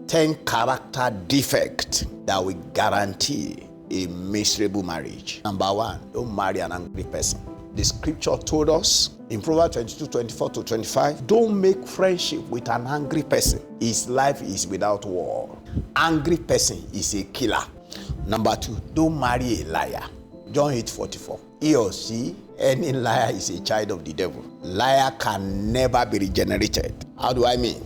10 character defects that will guarantee a miserable marriage. Number 1, don't marry an angry person. The scripture told us in Proverbs 22:24-25, don't make friendship with an angry person. His life is without war. Angry person is a killer. Number 2, don't marry a liar. John 8:44. He or she, any liar, is a child of the devil. Liar can never be regenerated. How do I mean?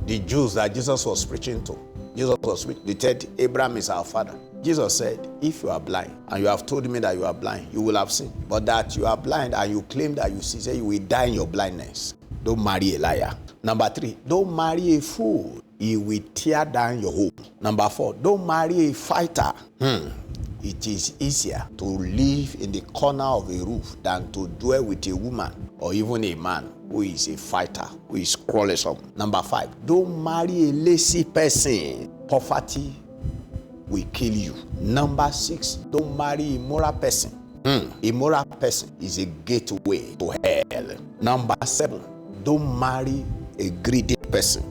The Jews that Jesus was preaching to, they said, Abraham is our father. Jesus said, if you are blind and you have told me that you are blind, you will have seen. But that you are blind and you claim that you see, say you will die in your blindness. Don't marry a liar. Number 3, don't marry a fool. He will tear down your home. Number 4, don't marry a fighter. It is easier to live in the corner of a roof than to dwell with a woman or even a man who is a fighter, who is quarrelsome. Number 5, don't marry a lazy person. Poverty will kill you. Number 6, don't marry a immoral person. Immoral person is a gateway to hell. Number 7, don't marry a greedy person.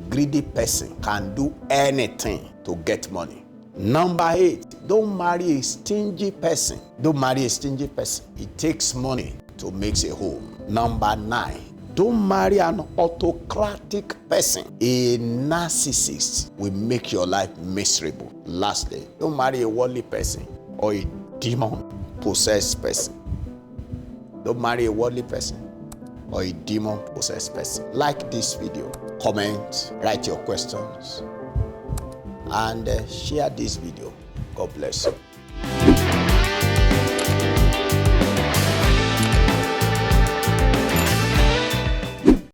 Greedy person can do anything to get money. Number 8, don't marry a stingy person. Don't marry a stingy person. It takes money to make a home. Number 9, don't marry an autocratic person. A narcissist will make your life miserable. Lastly, don't marry a worldly person or a demon-possessed person. Don't marry a worldly person or a demon-possessed person. Like this video, comment, write your questions, and share this video. God bless you.